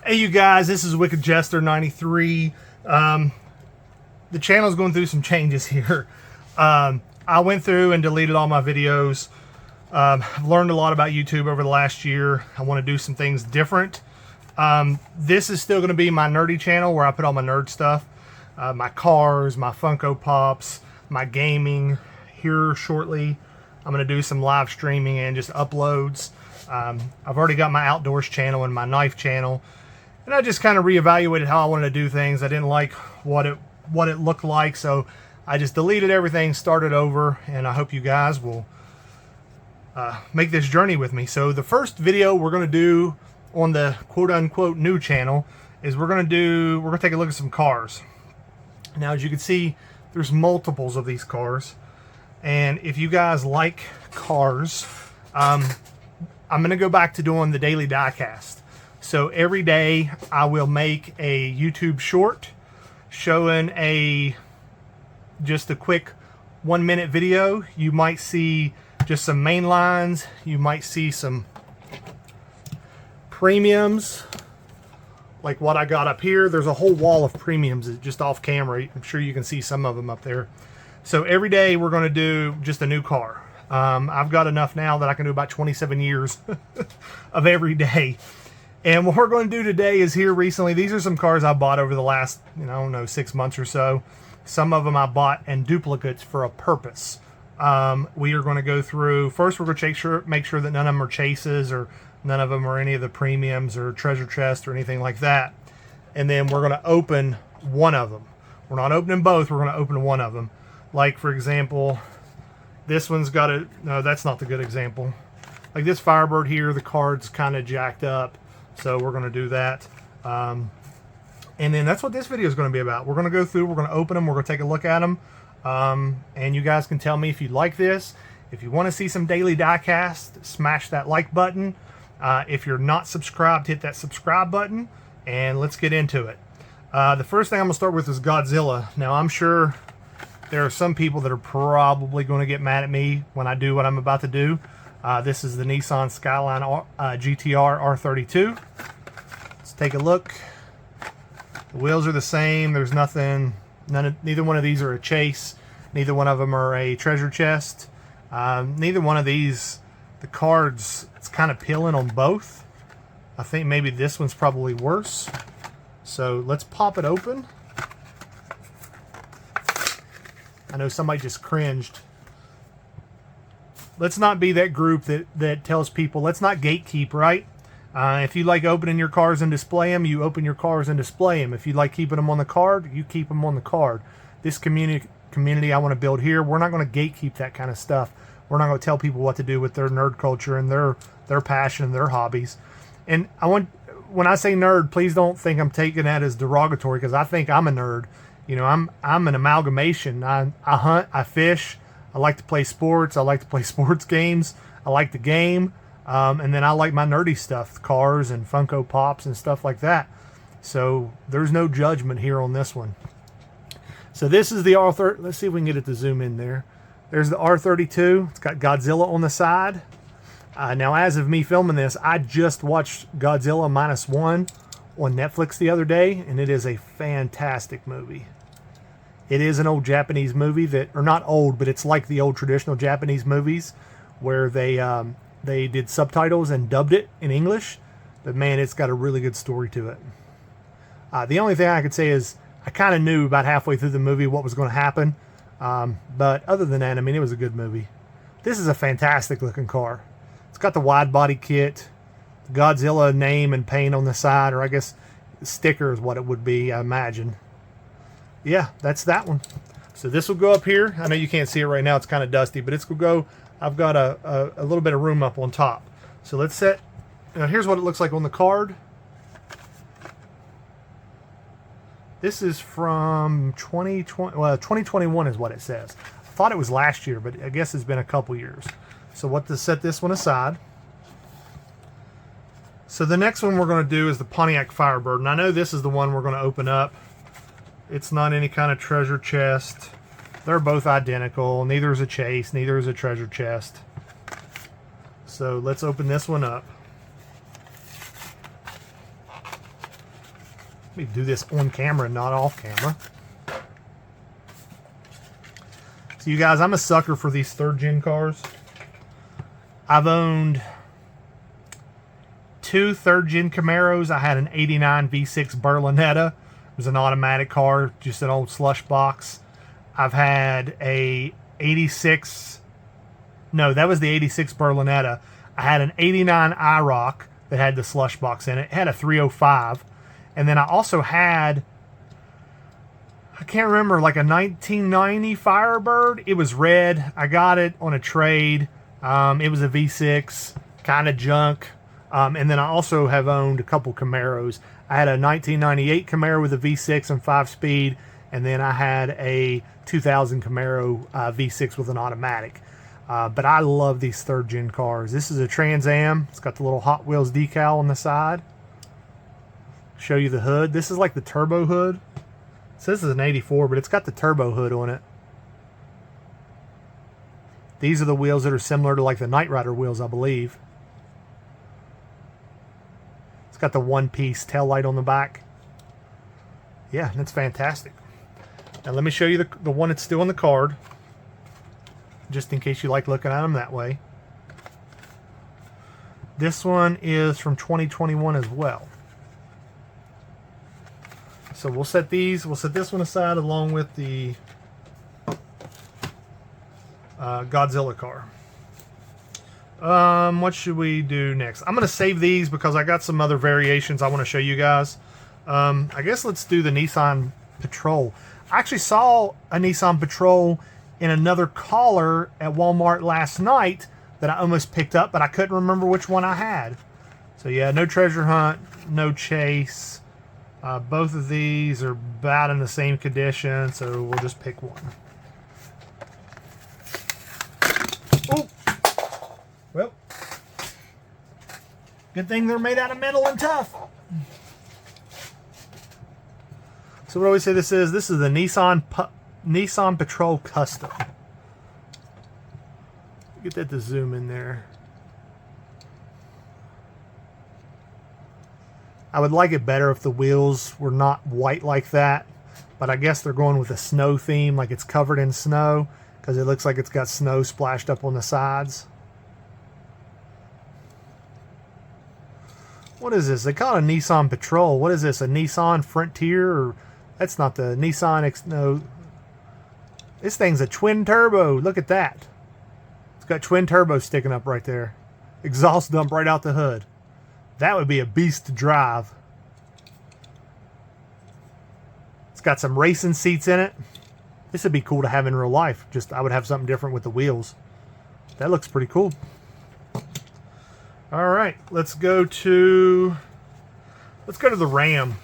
Hey you guys, this is Wicked Jester 93. The channel's going through some changes here. I went through and deleted all my videos. I've learned a lot about YouTube over the last year. I want to do some things different. This is still going to be my nerdy channel where I put all my nerd stuff. My cars, my Funko Pops, my gaming. Here shortly, I'm going to do some live streaming and just uploads. I've already got my outdoors channel and my knife channel. And I just kind of reevaluated how I wanted to do things. I didn't like what it looked like, so I just deleted everything, started over, and I hope you guys will make this journey with me. So the first video we're going to do on the quote-unquote new channel is we're going to take a look at some cars. Now, as you can see, there's multiples of these cars, and if you guys like cars, I'm going to go back to doing the daily diecast. So every day I will make a YouTube short showing just a quick 1-minute video. You might see just some main lines. You might see some premiums like what I got up here. There's a whole wall of premiums just off camera. I'm sure you can see some of them up there. So every day we're going to do just a new car. I've got enough now that I can do about 27 years of every day. And what we're going to do today is here recently. These are some cars I bought over the last, I don't know, 6 months or so. Some of them I bought in duplicates for a purpose. We are going to go through, first we're going to make sure that none of them are chases or none of them are any of the premiums or treasure chests or anything like that. And then we're going to open one of them. We're not opening both, we're going to open one of them. Like, for example, this one's got a, no, that's not the good example. Like this Firebird here, the card's kind of jacked up. So we're going to do that. And then that's what this video is going to be about. We're going to go through, we're going to open them, we're going to take a look at them. And you guys can tell me if you like this. If you want to see some daily diecast, smash that like button. If you're not subscribed, hit that subscribe button. And let's get into it. The first thing I'm going to start with is Godzilla. Now, I'm sure there are some people that are probably going to get mad at me when I do what I'm about to do. This is the Nissan Skyline GTR R32. Let's take a look. The wheels are the same. There's nothing, neither one of these are a chase. Neither one of them are a treasure chest. Neither one of these, the cards, it's kind of peeling on both. I think maybe this one's probably worse. So let's pop it open. I know somebody just cringed. Let's not be that group that tells people, let's not gatekeep, right? If you like opening your cars and display them, you open your cars and display them. If you like keeping them on the card, you keep them on the card. This community I want to build here, we're not going to gatekeep that kind of stuff. We're not going to tell people what to do with their nerd culture and their passion and their hobbies. And when I say nerd, please don't think I'm taking that as derogatory, because I think I'm a nerd. You know, I'm an amalgamation. I hunt, I fish, I like to play sports. I like to play sports games. I like the game. And then I like my nerdy stuff, cars and Funko Pops and stuff like that. So there's no judgment here on this one. So this is the R30. Let's see if we can get it to zoom in there. There's the R32. It's got Godzilla on the side. Now, as of me filming this, I just watched Godzilla -1 on Netflix the other day, and it is a fantastic movie. It is an old Japanese movie that, or not old, but it's like the old traditional Japanese movies where they did subtitles and dubbed it in English. But man, it's got a really good story to it. The only thing I could say is I kind of knew about halfway through the movie what was going to happen. But other than that, I mean, it was a good movie. This is a fantastic looking car. It's got the wide body kit, Godzilla name and paint on the side, or I guess sticker is what it would be, I imagine. Yeah, that's that one. So this will go up here. I know you can't see it right now. It's kind of dusty, but it's going to go. I've got a little bit of room up on top. So let's set. Now here's what it looks like on the card. This is from 2020. Well, 2021 is what it says. I thought it was last year, but I guess it's been a couple years. So what to set this one aside. So the next one we're going to do is the Pontiac Firebird. And I know this is the one we're going to open up. It's not any kind of treasure chest. They're both identical. Neither is a chase. Neither is a treasure chest. So let's open this one up. me do this on camera, not off camera. So you guys, I'm a sucker for these 3rd gen cars. I've owned 2 3rd gen Camaros. I had an 89 V6 Berlinetta. It was an automatic car, just an old slush box. I've had a 86, no, that was the 86 Berlinetta. I had an 89 IROC that had the slush box in it. It had a 305. And then I also had, I can't remember, like a 1990 Firebird. It was red. I got it on a trade. It was a V6, kind of junk. And then I also have owned a couple Camaros. I had a 1998 Camaro with a V6 and 5-speed. And then I had a 2000 Camaro V6 with an automatic. But I love these 3rd gen cars. This is a Trans Am. It's got the little Hot Wheels decal on the side. Show you the hood. This is like the turbo hood. It says it's an 84, but it's got the turbo hood on it. These are the wheels that are similar to like the Knight Rider wheels, I believe. It's got the one-piece tail light on the back. Yeah, that's fantastic. Now let me show you the one that's still on the card, just in case you like looking at them that way. This one is from 2021 as well. So we'll set this one aside along with the Godzilla car. What should we do next? I'm going to save these because I got some other variations I want to show you guys. I guess let's do the Nissan Patrol. I actually saw a Nissan Patrol in another collar at Walmart last night that I almost picked up, but I couldn't remember which one I had. So yeah, no treasure hunt, no chase. Both of these are about in the same condition, so we'll just pick one. Oh, well, good thing they're made out of metal and tough. So what do we say this is? This is the Nissan Patrol Custom. Get that to zoom in there. I would like it better if the wheels were not white like that, but I guess they're going with a snow theme, like it's covered in snow, because it looks like it's got snow splashed up on the sides. What is this? They call it a Nissan Patrol. What is this? A Nissan Frontier? Or that's not the Nissan X. No, this thing's a twin turbo. Look at that. It's got twin turbos sticking up right there. Exhaust dump right out the hood. That would be a beast to drive. It's got some racing seats in it. This would be cool to have in real life. Just I would have something different with the wheels. That looks pretty cool. All right, let's go to the Ram.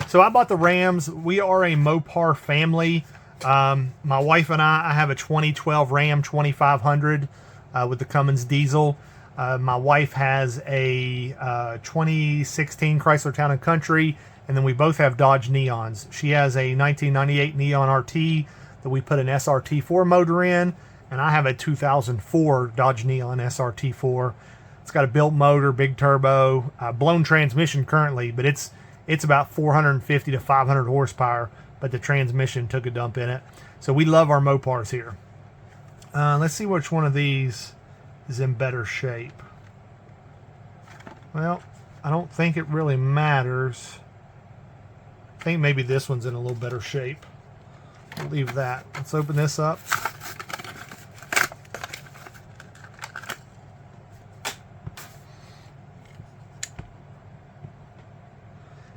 So I bought the Rams. We are a Mopar family. My wife and I have a 2012 Ram 2500 with the Cummins diesel. My wife has a 2016 Chrysler Town & Country, and then we both have Dodge Neons. She has a 1998 Neon RT that we put an SRT4 motor in, and I have a 2004 Dodge Neon SRT4. It's got a built motor, big turbo, blown transmission currently, but it's about 450 to 500 horsepower, but the transmission took a dump in it. So we love our Mopars here. Let's see which one of these is in better shape. Well, I don't think it really matters. I think maybe this one's in a little better shape. We'll leave that. Let's open this up.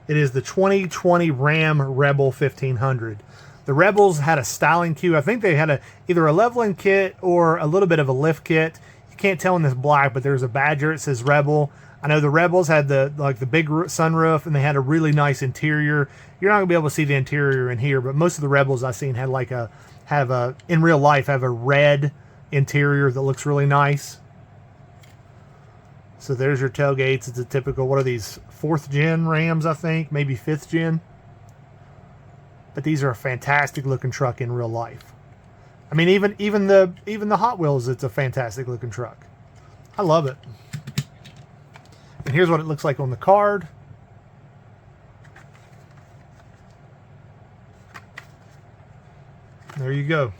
It is the 2020 Ram Rebel 1500. The Rebels had a styling cue. I think they had either a leveling kit or a little bit of a lift kit. You can't tell in this black, but there's a badger. It says Rebel. I know the Rebels had the big sunroof, and they had a really nice interior. You're not gonna be able to see the interior in here, but most of the Rebels I've seen had in real life have a red interior that looks really nice. So there's your tailgates. It's a typical, what are these, 4th gen Rams, I think, maybe 5th gen. But these are a fantastic looking truck in real life. I mean, even the Hot Wheels, it's a fantastic looking truck. I love it. And here's what it looks like on the card. There you go.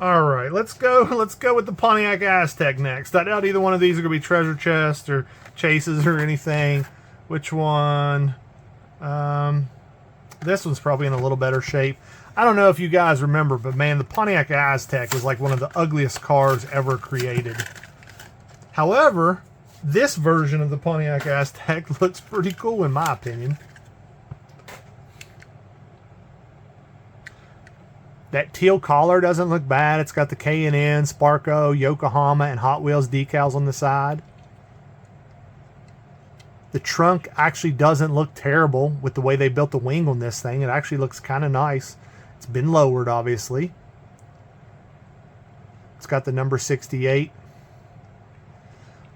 All right, let's go with the Pontiac Aztek next. I doubt either one of these are going to be treasure chests or chases or anything. Which one? This one's probably in a little better shape. I don't know if you guys remember, but man, the Pontiac Aztek is like one of the ugliest cars ever created. However, this version of the Pontiac Aztek looks pretty cool in my opinion. That teal collar doesn't look bad. It's got the K&N, Sparco, Yokohama, and Hot Wheels decals on the side. The trunk actually doesn't look terrible with the way they built the wing on this thing. It actually looks kind of nice. It's been lowered, obviously. It's got the number 68.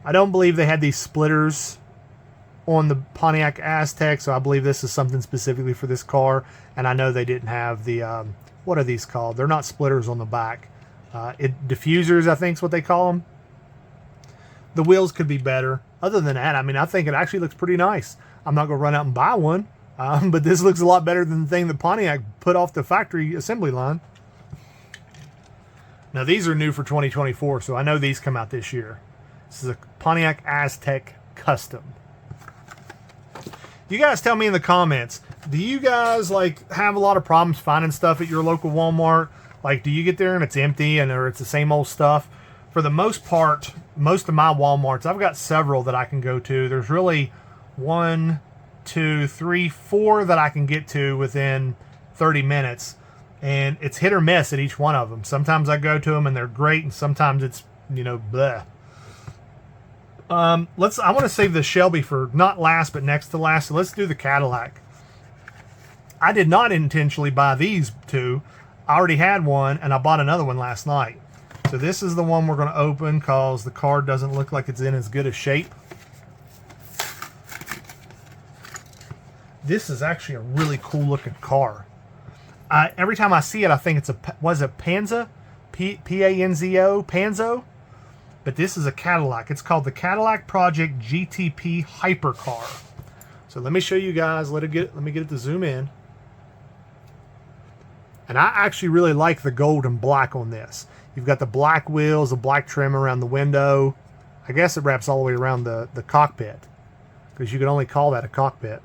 I don't believe they had these splitters on the Pontiac Aztek, so I believe this is something specifically for this car. And I know they didn't have the, what are these called? They're not splitters on the back. Diffusers, I think is what they call them. The wheels could be better. Other than that, I mean, I think it actually looks pretty nice. I'm not going to run out and buy one, but this looks a lot better than the thing that Pontiac put off the factory assembly line. Now, these are new for 2024, so I know these come out this year. This is a Pontiac Aztek Custom. You guys tell me in the comments, do you guys like have a lot of problems finding stuff at your local Walmart? Like, do you get there and it's empty and or it's the same old stuff? For the most part, most of my Walmarts, I've got several that I can go to. There's really 1, 2, 3, 4 that I can get to within 30 minutes. And it's hit or miss at each one of them. Sometimes I go to them and they're great, and sometimes it's, you know, bleh. I want to save the Shelby for not last, but next to last. So let's do the Cadillac. I did not intentionally buy these two. I already had one, and I bought another one last night. So this is the one we're going to open because the card doesn't look like it's in as good a shape. This is actually a really cool looking car. Every time I see it, I think it's was it Panzo? P-A-N-Z-O? Panzo? But this is a Cadillac. It's called the Cadillac Project GTP Hypercar. So let me show you guys. Let me get it to zoom in. And I actually really like the gold and black on this. You've got the black wheels, the black trim around the window. I guess it wraps all the way around the cockpit, because you can only call that a cockpit.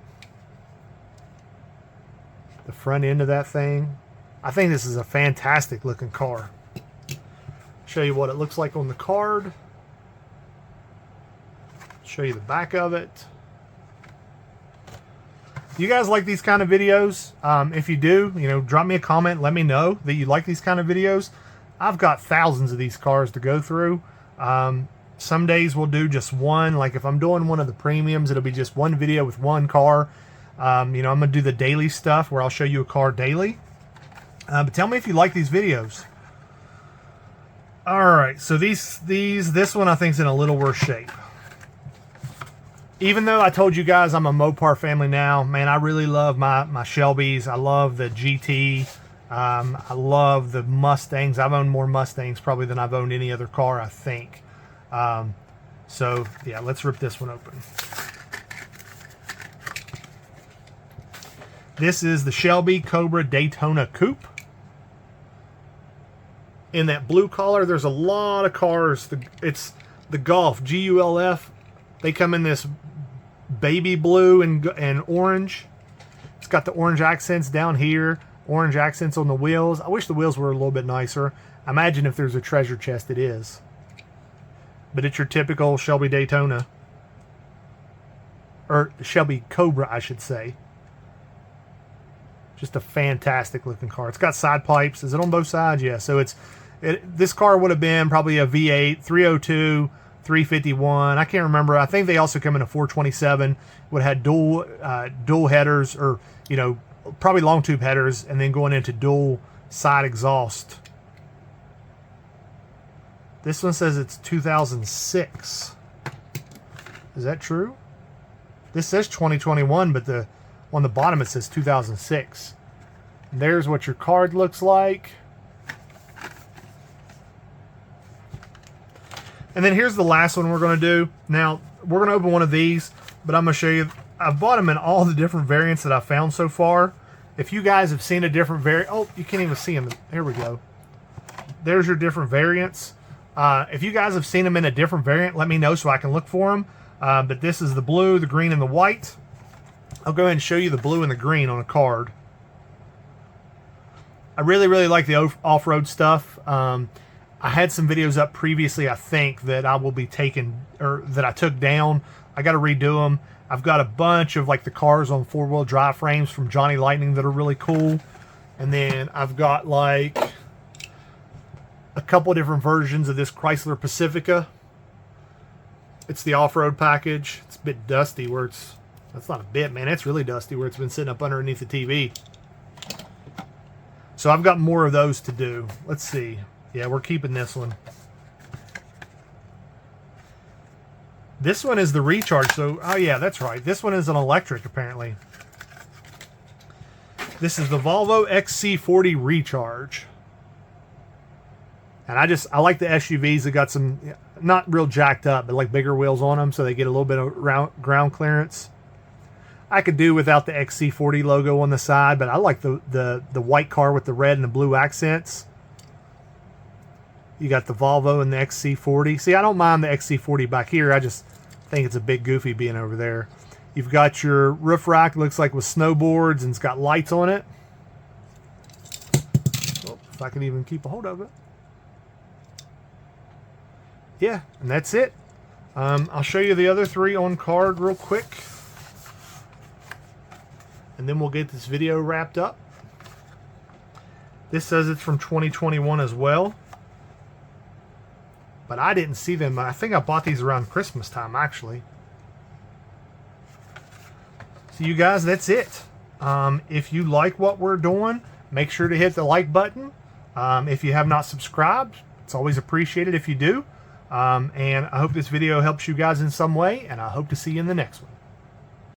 The front end of that thing. I think this is a fantastic looking car. Show you what it looks like on the card. Show you the back of it. You guys like these kind of videos? If you do, you know, drop me a comment. Let me know that you like these kind of videos. I've got thousands of these cars to go through. Some days we'll do just one. Like if I'm doing one of the premiums, it'll be just one video with one car. You know, I'm going to do the daily stuff where I'll show you a car daily. But tell me if you like these videos. Alright, so this one I think is in a little worse shape. Even though I told you guys I'm a Mopar family now, man, I really love my Shelbys. I love the GT. I love the Mustangs. I've owned more Mustangs probably than I've owned any other car, I think. So, yeah, let's rip this one open. This is the Shelby Cobra Daytona Coupe. In that blue color, there's a lot of cars. It's the Golf, G-U-L-F. They come in this baby blue and orange. It's got the orange accents down here. Orange accents on the wheels. I wish the wheels were a little bit nicer. I imagine if there's a treasure chest, it is. But it's your typical Shelby Daytona. Or Shelby Cobra, I should say. Just a fantastic looking car. It's got side pipes. Is it on both sides? Yeah. So this car would have been probably a V8, 302, 351. I can't remember. I think they also come in a 427. Would have had dual headers, or you know, probably long tube headers, and then going into dual side exhaust. This one says it's 2006. Is that true? This says 2021, but on the bottom it says 2006. There's what your card looks like. And then here's the last one we're going to do. Now, we're going to open one of these, but I'm going to show you. I've bought them in all the different variants that I've found so far. If you guys have seen a different variant, oh, you can't even see them. There we go. There's your different variants. If you guys have seen them in a different variant, let me know so I can look for them. But this is the blue, the green, and the white. I'll go ahead and show you the blue and the green on a card. I really, really like the off-road stuff. I had some videos up previously, I think, that I will be taking, or that I took down. I got to redo them. I've got a bunch of like the cars on four-wheel drive frames from Johnny Lightning that are really cool. And then I've got like a couple different versions of this Chrysler Pacifica. It's the off-road package. It's a bit dusty where it's, that's not a bit, man. It's really dusty where it's been sitting up underneath the TV. So I've got more of those to do. Let's see. Yeah, we're keeping this one. This one is the recharge. So, oh yeah, that's right. This one is an electric, apparently. This is the Volvo XC40 Recharge. And I like the SUVs that got some, not real jacked up, but like bigger wheels on them, so they get a little bit of ground clearance. I could do without the XC40 logo on the side, but I like the white car with the red and the blue accents. You got the Volvo and the XC40. See, I don't mind the XC40 back here. I just think it's a big goofy being over there. You've got your roof rack, looks like with snowboards, and it's got lights on it. Oh, if I can even keep a hold of it. Yeah, and that's it. I'll show you the other three on card real quick. And then we'll get this video wrapped up. This says it's from 2021 as well. But I didn't see them. I think I bought these around Christmas time, actually. So you guys, that's it. If you like what we're doing, make sure to hit the like button. If you have not subscribed, it's always appreciated if you do. And I hope this video helps you guys in some way, and I hope to see you in the next one.